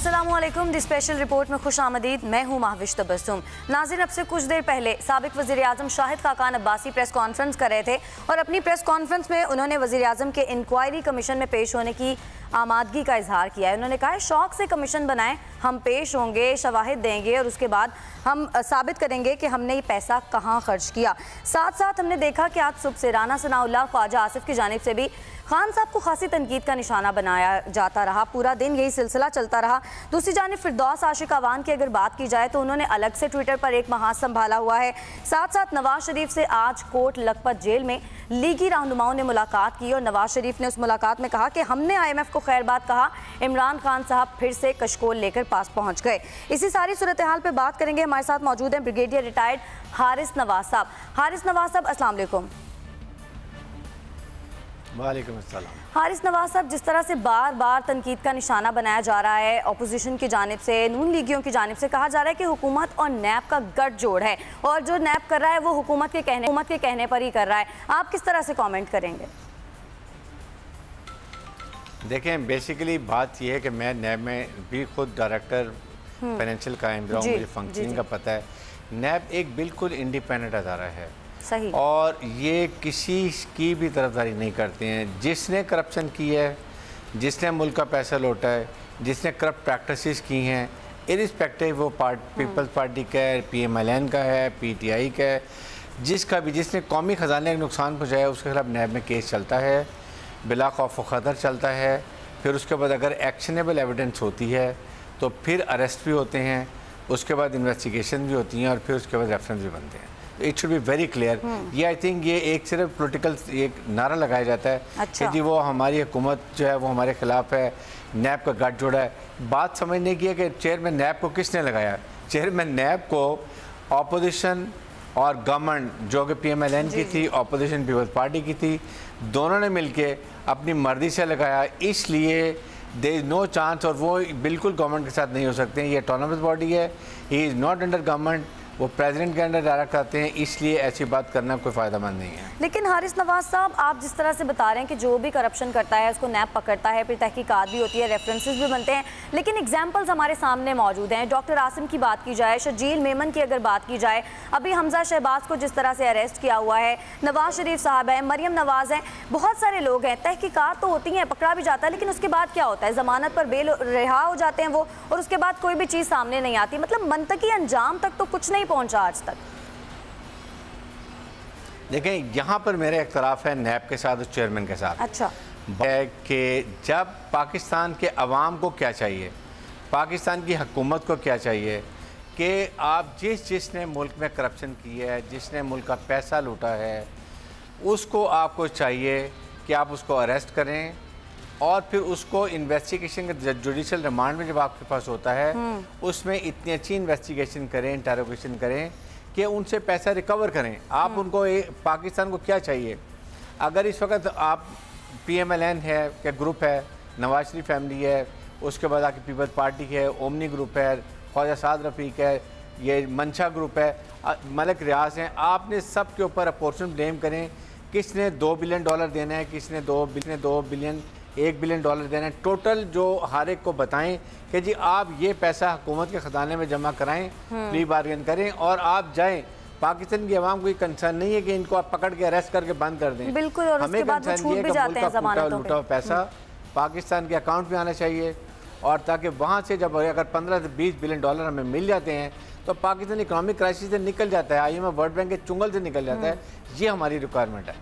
अस्सलामुअलैकुम। दी special report में खुश आमदीद। मैं हूँ महविश तबस्सुम। नाज़रीन, अब से कुछ देर पहले साबिक वज़ीर आज़म शाहिद खाकान अब्बासी प्रेस कॉन्फ्रेंस कर रहे थे और अपनी प्रेस कॉन्फ्रेंस में उन्होंने वज़ीर आज़म के इंक्वायरी कमीशन में पेश होने की आमादगी का इजहार किया है। उन्होंने कहा है शौक़ से कमीशन बनाएं, हम पेश होंगे, शवाहिद देंगे और उसके बाद हम साबित करेंगे कि हमने ये पैसा कहाँ खर्च किया। साथ साथ हमने देखा कि आज सुबह से राना सनाउल्लाह ख्वाजा आसिफ की जानिब से भी खान साहब को खासी तनकीद का निशाना बनाया जाता रहा। पूरा दिन यही सिलसिला चलता रहा। दूसरी जानिब फिरदौस आशिक अवान की अगर बात की जाए तो उन्होंने अलग से ट्विटर पर एक महाज संभाला हुआ है। साथ साथ नवाज शरीफ से आज कोट लखपत जेल में लीगी रहनुमाओं ने मुलाकात की और नवाज शरीफ ने उस मुलाकात में कहा कि हमने IMF को खैरबाद कहा, इमरान खान साहब फिर से कशकोल लेकर पास पहुंच गए। इसी सारी सूरत हाल पर बात करेंगे। हमारे साथ मौजूद हैं ब्रिगेडियर रिटायर्ड हारिस नवाज साहब। हारिस नवाज साहब, अस्सलाम वालेकुम। वालेकुम अस्सलाम। हारिस नवाज साहब, जिस तरह से बार बार तनकीद का निशाना बनाया जा रहा है अपोजिशन की जानिब से, नून लीगियों की जानिब से, कहा जा रहा है कि हुकूमत और नैब का गठजोड़ है और जो नैब कर रहा है वो हुकूमत के कहने पर ही कर रहा है। आप किस तरह से कमेंट करेंगे? देखें, बेसिकली बात यह है कि मैं नैब में भी खुद डायरेक्टर फाइनेंशियल कायम रहा हूँ, मुझे फंक्शनिंग का पता है। नैब एक बिल्कुल इंडिपेंडेंट अदारा है। सही। और ये किसी की भी तरफदारी नहीं करते हैं। जिसने करप्शन की है, जिसने मुल्क का पैसा लौटा है, जिसने करप्ट प्रैक्टिसेस की हैं, इरिस्पेक्टिव वो पीपल्स पार्टी का है, PMLN का है, PTI का है, जिसका भी, जिसने कौमी ख़जाने को नुकसान पहुँचाया उसके खिलाफ नैब में केस चलता है, बिला खौफ व ख़तर चलता है। फिर उसके बाद अगर एक्शनेबल एविडेंस होती है तो फिर अरेस्ट भी होते हैं, उसके बाद इन्वेस्टिगेशन भी होती हैं और फिर उसके बाद रेफरेंस भी बनते हैं। It should be very clear. ये आई थिंक ये एक सिर्फ पॉलिटिकल एक नारा लगाया जाता है। अच्छा। कि जी वो हमारी हुकूमत जो है वो हमारे खिलाफ है, नैब का गठजोड़ है। बात समझने की है कि चेयरमैन नैब को किसने लगाया। चेयरमैन नैब को अपोजिशन और गवर्नमेंट जो कि PMLN की थी, अपोजिशन पीपल्स पार्टी की थी, दोनों ने मिलके अपनी मर्जी से लगाया। इसलिए देयर इज़ नो चांस, और वो बिल्कुल गवर्नमेंट के साथ नहीं हो सकते हैं। ये ऑटोनमस बॉडी है, he is not under government, वो प्रेसिडेंट के अंडर डायरेक्ट आते हैं, इसलिए ऐसी बात करना कोई फ़ायदेमंद नहीं है। लेकिन हारिस नवाज साहब, आप जिस तरह से बता रहे हैं कि जो भी करप्शन करता है उसको नैब पकड़ता है, फिर तहकीकात भी होती है, रेफरेंसेस भी बनते हैं, लेकिन एग्जाम्पल्स हमारे सामने मौजूद हैं। डॉक्टर आसिम की बात की जाए, शर्जील मेमन की अगर बात की जाए, अभी हमजा शहबाज को जिस तरह से अरेस्ट किया हुआ है, नवाज शरीफ साहब हैं, मरियम नवाज हैं, बहुत सारे लोग हैं। तहकीकात तो होती हैं, पकड़ा भी जाता है, लेकिन उसके बाद क्या होता है? ज़मानत पर बेल रिहा हो जाते हैं वो, और उसके बाद कोई भी चीज़ सामने नहीं आती। मतलब मंतकी अंजाम तक तो कुछ नहीं पहुँचा आज तक। देखें, यहाँ पर मेरा इख्तलाफ है नैब के साथ और चेयरमैन के साथ। अच्छा। है कि जब पाकिस्तान के अवाम को क्या चाहिए, पाकिस्तान की हुकूमत को क्या चाहिए कि आप जिसने मुल्क में करप्शन की है, जिसने मुल्क का पैसा लूटा है, उसको आपको चाहिए कि आप उसको अरेस्ट करें और फिर उसको इन्वेस्टिगेशन के जुडिशल रिमांड में जब आपके पास होता है उसमें इतनी अच्छी इन्वेस्टिगेशन करें, इंटरोगेशन करें कि उनसे पैसा रिकवर करें। आप उनको पाकिस्तान को क्या चाहिए? अगर इस वक्त आप PMLN है क्या ग्रुप है, नवाज शरीफ फैमिली है, उसके बाद आके पीपल्स पार्टी है, ओमनी ग्रुप है, ख्वाजा साद रफ़ीक है, ये मंशा ग्रुप है, मलिक रियाज हैं, आपने सब के ऊपर अपोर्चुन ब्लेम करें। किसने $2 बिलियन देना है, किसने 2 बिलियन $1 बिलियन देना है। टोटल जो हर एक को बताएं कि जी आप ये पैसा हुकूमत के ख़जाने में जमा कराएं, प्ली बार्गेन करें और आप जाएं। पाकिस्तान की आवाम को कंसर्न नहीं है कि इनको आप पकड़ के अरेस्ट करके बंद कर दें। बिल्कुल। और हमें कंसर्न ये है कि मुल्क का लूटा हुआ पैसा पाकिस्तान के अकाउंट में आना चाहिए, और ताकि वहाँ से जब अगर 15 से 20 बिलियन डॉलर हमें मिल जाते हैं तो पाकिस्तान इकोनॉमिक क्राइसिस से निकल जाता है, IMF वर्ल्ड बैंक के चुंगल से निकल जाता है। ये हमारी रिक्वायरमेंट है।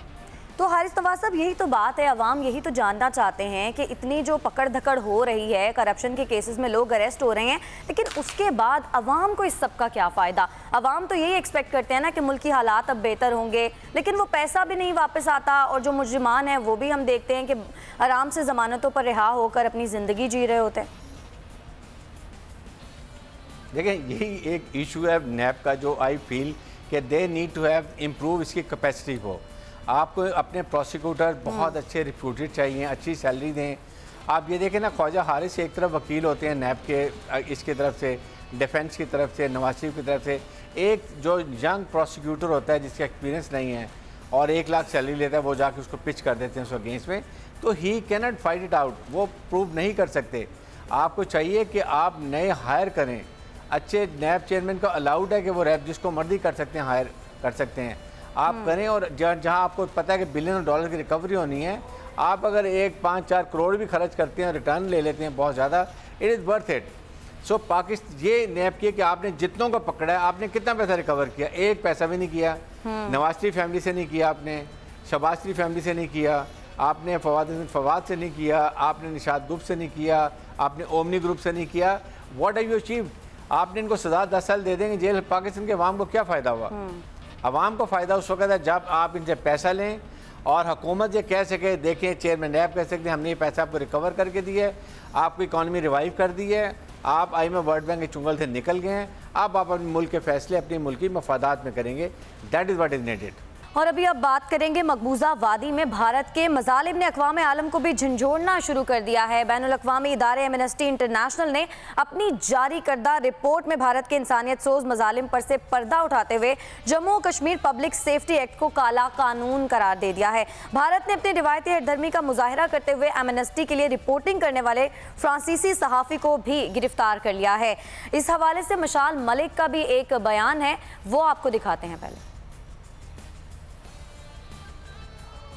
तो हारिस नवाज साहब, यही तो बात है, अवाम यही तो जानना चाहते हैं कि इतनी जो पकड़ धकड़ हो रही है, करप्शन के केसेस में लोग अरेस्ट हो रहे हैं, लेकिन उसके बाद अवाम को इस सब का क्या फ़ायदा? अवाम तो यही एक्सपेक्ट करते हैं ना कि मुल्क की हालात अब बेहतर होंगे, लेकिन वो पैसा भी नहीं वापस आता और जो मुजरिमान हैं वो भी हम देखते हैं कि आराम से ज़मानतों पर रिहा होकर अपनी ज़िंदगी जी रहे होते हैं। देखें, यही एक इशू है नैब का जो आई फील कि they need to have improve इसकी कैपेसिटी को। आपको अपने प्रोसिक्यूटर बहुत अच्छे रिप्यूटेड चाहिए, अच्छी सैलरी दें। आप ये देखें ना, ख्वाजा हारिस एक तरफ वकील होते हैं नैब के, इसकी तरफ से डिफेंस की तरफ से, नवाज शरीफ की तरफ से, एक जो यंग प्रोसिक्यूटर होता है जिसका एक्सपीरियंस नहीं है और 1 लाख सैलरी लेता है, वो जाके उसको पिच कर देते हैं उस अगेंस्ट में, तो ही कैनॉट फाइट इट आउट, वो प्रूव नहीं कर सकते। आपको चाहिए कि आप नए हायर करें, अच्छे नैब चेयरमैन को अलाउड है कि वो रैब जिसको मर्जी कर सकते हैं, हायर कर सकते हैं, आप करें। और जहाँ आपको पता है कि बिलियन डॉलर की रिकवरी होनी है, आप अगर 1-5-4 करोड़ भी खर्च करते हैं, रिटर्न ले लेते हैं बहुत ज़्यादा, इट इज़ वर्थ इट। सो पाकिस्तान ये नैब किया कि आपने जितनों को पकड़ा है, आपने कितना पैसा रिकवर किया? एक पैसा भी नहीं किया। नवाज शरीफ फैमिली से नहीं किया आपने, शहबाज शरीफ फैमिली से नहीं किया आपने, फवाद से नहीं किया आपने, निशात ग्रुप से नहीं किया आपने, ओमनी ग्रुप से नहीं किया। What have you achieved? आपने इनको सजा 10 साल दे देंगे जेल। पाकिस्तान के अवाम को क्या फ़ायदा हुआ? अवाम को फ़ायदा उस वक्त है जब आप इनसे पैसा लें और हुकूमत ये कह सके, देखें चेयरमैन नैब कह सकते हैं हमने ये पैसा आपको रिकवर करके दिया है, आपकी इकॉनमी रिवाइव कर दी है, आप IMF वर्ल्ड बैंक के चुंगल से निकल गए हैं, अब आप अपने मुल्क के फैसले अपने मुल्की मफादात में करेंगे। That is what is needed. और अभी अब बात करेंगे मकबूजा वादी में भारत के मजालिम ने अक़वाम आलम को भी झंझोड़ना शुरू कर दिया है। बैनुल अक़वामी इदारे एमनेस्टी इंटरनेशनल ने अपनी जारी करदा रिपोर्ट में भारत के इंसानियत सोज मजालिम पर से पर्दा उठाते हुए जम्मू और कश्मीर पब्लिक सेफ्टी एक्ट को काला कानून करार दे दिया है। भारत ने अपनी रिवायती हरदर्मी का मुजाहरा करते हुए एमनेस्टी के लिए रिपोर्टिंग करने वाले फ्रांसीसी सहाफ़ी को भी गिरफ्तार कर लिया है। इस हवाले से मशाल मलिक का भी एक बयान है, वो आपको दिखाते हैं। पहले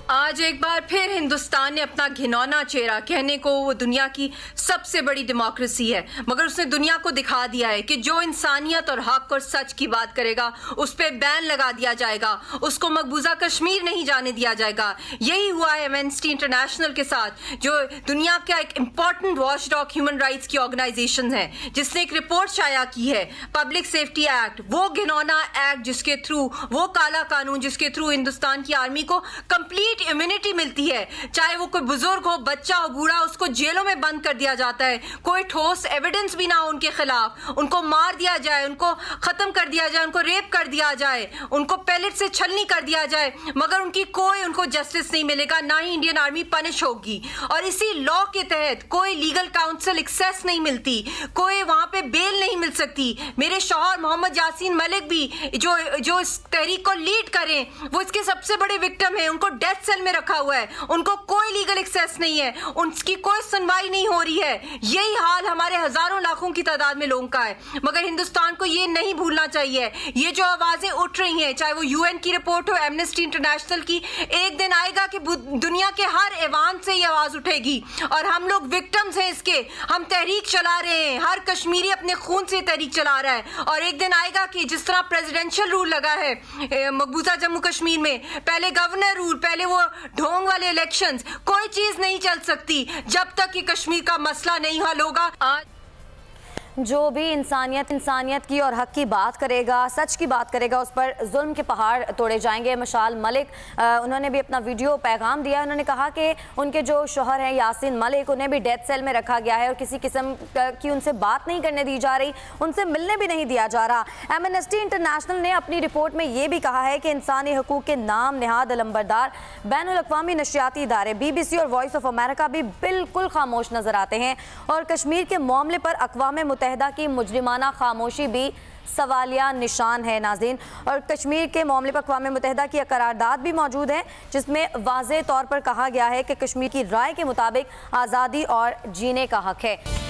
आज एक बार फिर हिंदुस्तान ने अपना घिनौना चेहरा, कहने को वो दुनिया की सबसे बड़ी डेमोक्रेसी है, मगर उसने दुनिया को दिखा दिया है कि जो इंसानियत और हक और सच की बात करेगा उस पर बैन लगा दिया जाएगा, उसको मकबूजा कश्मीर नहीं जाने दिया जाएगा। यही हुआ है एमनेस्टी इंटरनेशनल के साथ, जो दुनिया का एक इम्पॉर्टेंट वॉचडॉग ह्यूमन राइट्स की ऑर्गेनाइजेशन है, जिसने एक रिपोर्ट शाया की है, पब्लिक सेफ्टी एक्ट, वो घिनौना एक्ट जिसके थ्रू, वो काला कानून जिसके थ्रू हिंदुस्तान की आर्मी को कंप्लीट इम्यूनिटी मिलती है, चाहे वो कोई बुजुर्ग हो, बच्चा हो, बूढ़ा, उसको जेलों में बंद कर दिया जाता है, कोई ठोस एविडेंस भी ना हो उनके खिलाफ, उनको मार दिया जाए, उनको खत्म कर दिया जाए, उनको रेप कर दिया जाए, उनको पैलेट से छलनी कर दिया जाए, मगर उनको जस्टिस नहीं मिलेगा, ना ही इंडियन आर्मी पनिश होगी। और इसी लॉ के तहत कोई लीगल काउंसिल एक्सेस नहीं मिलती, कोई वहां पे बेल नहीं मिल सकती। मेरे शौहर मोहम्मद यासीन मलिक भी जो इस तहरीक को लीड करें, वो इसके सबसे बड़े विक्टिम है, उनको डेथ सेल में रखा हुआ है, उनको कोई लीगल एक्सेस नहीं है, उनकी कोई सुनवाई नहीं हो रही है। यही हाल हमारे हजारों लाखों की तादाद में लोगों का है, मगर हिंदुस्तान को ये नहीं भूलना चाहिए। ये जो आवाजें उठ रही हैं, चाहे वो UN की रिपोर्ट हो, एमनेस्टी इंटरनेशनल की, एक दिन आएगा कि दुनिया के हर ऐवान से ये आवाज उठेगी और हम लोग विक्टिम्स हैं इसके। हम तहरीक चला रहे हैं, हर कश्मीरी अपने खून से तहरीक चला रहा है, और एक दिन आएगा कि जिस तरह प्रेसिडेंशियल रूल लगा है मकबूजा जम्मू कश्मीर में, पहले गवर्नर रूल, पहले वो ढोंग वाले इलेक्शंस, कोई चीज नहीं चल सकती जब तक कि कश्मीर का मसला नहीं हल होगा। आज जो भी इंसानियत की और हक की बात करेगा, सच की बात करेगा, उस पर जुल्म के पहाड़ तोड़े जाएंगे। मशाल मलिक उन्होंने भी अपना वीडियो पैगाम दिया। उन्होंने कहा कि उनके जो शोहर हैं यासीन मलिक, उन्हें भी डेथ सेल में रखा गया है और किसी किस्म की उनसे बात नहीं करने दी जा रही, उनसे मिलने भी नहीं दिया जा रहा। एमनेस्टी इंटरनेशनल ने अपनी रिपोर्ट में ये भी कहा है कि इंसानी हकूक़ के नाम नहाद अलंबरदार बैनुल अक़वामी नशियाती इदारे BBC और वॉइस ऑफ अमेरिका भी बिल्कुल खामोश नजर आते हैं, और कश्मीर के मामले पर अक़वाम मुत्तहिदा की मुजरिमाना खामोशी भी सवालिया निशान है। नाज़रीन, और कश्मीर के मामले पर अक़वाम मुत्तहिदा की करारदाद भी मौजूद है, जिसमें वाज़ेह तौर पर कहा गया है कि कश्मीर की राय के मुताबिक आज़ादी और जीने का हक है।